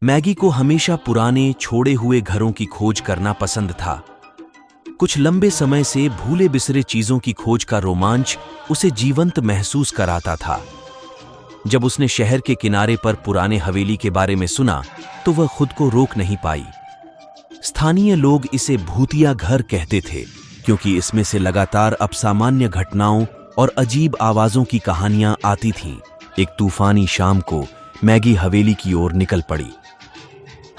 Maggi को हमेशा पुराने छोड़े हुए घरों की खोज करना पसंद था। कुछ लंबे समय से भूले बिसरे चीजों की खोज का रोमांच उसे जीवंत महसूस कराता था। जब उसने शहर के किनारे पर पुराने हवेली के बारे में सुना तो वह खुद को रोक नहीं पाई। स्थानीय लोग इसे भूतिया घर कहते थे क्योंकि इसमें से लगातार असामान्य घटनाओं और अजीब आवाजों की कहानियां आती थीं। एक तूफानी शाम को मैगी हवेली की ओर निकल पड़ी।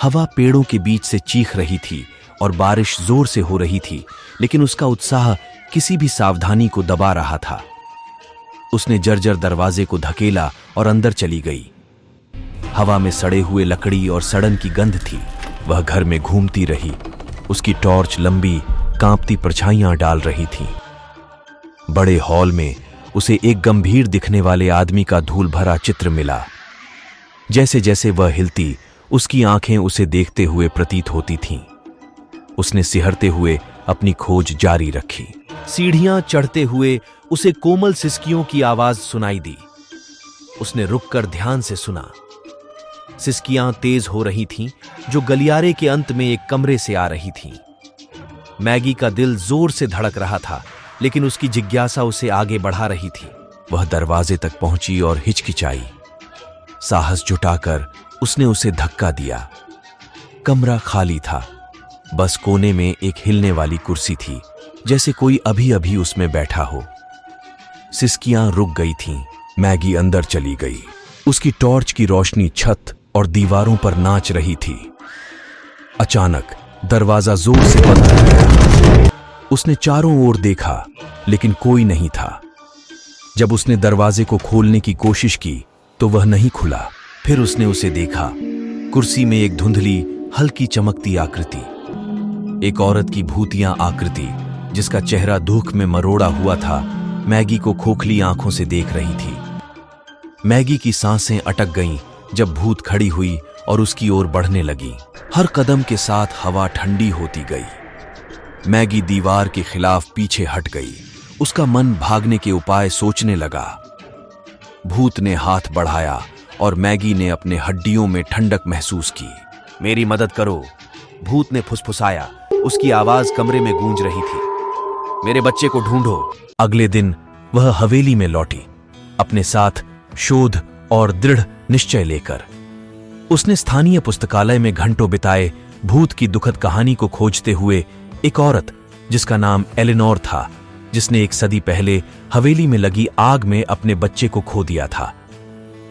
हवा पेड़ों के बीच से चीख रही थी और बारिश जोर से हो रही थी, लेकिन उसका उत्साह किसी भी सावधानी को दबा रहा था। उसने जर्जर दरवाजे को धकेला और अंदर चली गई। हवा में सड़े हुए लकड़ी और सड़न की गंध थी। वह घर में घूमती रही। उसकी टॉर्च लंबी कांपती परछाइयां डाल रही थी। बड़े हॉल में उसे एक गंभीर दिखने वाले आदमी का धूल भरा चित्र मिला। जैसे जैसे वह हिलती, उसकी आंखें उसे देखते हुए प्रतीत होती थीं। उसने सिहरते हुए अपनी खोज जारी रखी। सीढ़ियां चढ़ते हुए उसे कोमल सिसकियों की आवाज सुनाई दी। उसने रुककर ध्यान से सुना। सिसकियां तेज हो रही थीं, जो गलियारे के अंत में एक कमरे से आ रही थीं। मैगी का दिल जोर से धड़क रहा था, लेकिन उसकी जिज्ञासा उसे आगे बढ़ा रही थी। वह दरवाजे तक पहुंची और हिचकिचाई। साहस जुटाकर उसने उसे धक्का दिया। कमरा खाली था। बस कोने में एक हिलने वाली कुर्सी थी, जैसे कोई अभी अभी उसमें बैठा हो। सिसकियां रुक गई थीं। मैगी अंदर चली गई। उसकी टॉर्च की रोशनी छत और दीवारों पर नाच रही थी। अचानक दरवाजा जोर से बंद हो गया। उसने चारों ओर देखा, लेकिन कोई नहीं था। जब उसने दरवाजे को खोलने की कोशिश की तो वह नहीं खुला। फिर उसने उसे देखा। कुर्सी में एक धुंधली हल्की चमकती आकृति, एक औरत की भूतिया आकृति जिसका चेहरा दुख में मरोड़ा हुआ था, मैगी को खोखली आंखों से देख रही थी। मैगी की सांसें अटक गईं जब भूत खड़ी हुई और उसकी ओर बढ़ने लगी। हर कदम के साथ हवा ठंडी होती गई। मैगी दीवार के खिलाफ पीछे हट गई। उसका मन भागने के उपाय सोचने लगा। भूत ने हाथ बढ़ाया और मैगी ने अपने हड्डियों में ठंडक महसूस की। मेरी मदद करो, भूत ने फुसफुसाया। उसकी आवाज कमरे में गूंज रही थी। मेरे बच्चे को ढूंढो। अगले दिन वह हवेली में लौटी, अपने साथ शोध और दृढ़ निश्चय लेकर। उसने स्थानीय पुस्तकालय में घंटों बिताए, भूत की दुखद कहानी को खोजते हुए। एक औरत जिसका नाम एलेनोर था, जिसने एक सदी पहले हवेली में लगी आग में अपने बच्चे को खो दिया था।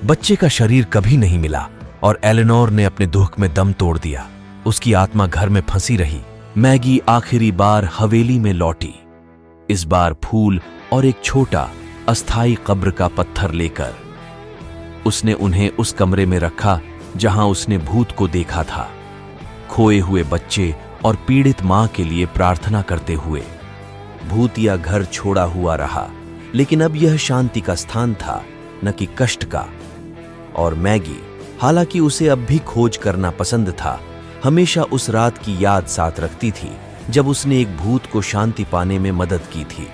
बच्चे का शरीर कभी नहीं मिला और एलेनोर ने अपने दुख में दम तोड़ दिया। उसकी आत्मा घर में फंसी रही। मैगी आखिरी बार हवेली में लौटी, इस बार फूल और एक छोटा अस्थाई कब्र का पत्थर लेकर। उसने उन्हें उस कमरे में रखा जहां उसने भूत को देखा था, खोए हुए बच्चे और पीड़ित मां के लिए प्रार्थना करते हुए। भूतिया घर छोड़ा हुआ रहा, लेकिन अब यह शांति का स्थान था, न कि कष्ट का। और मैगी, हालांकि उसे अब भी खोज करना पसंद था, हमेशा उस रात की याद साथ रखती थी जब उसने एक भूत को शांति पाने में मदद की थी।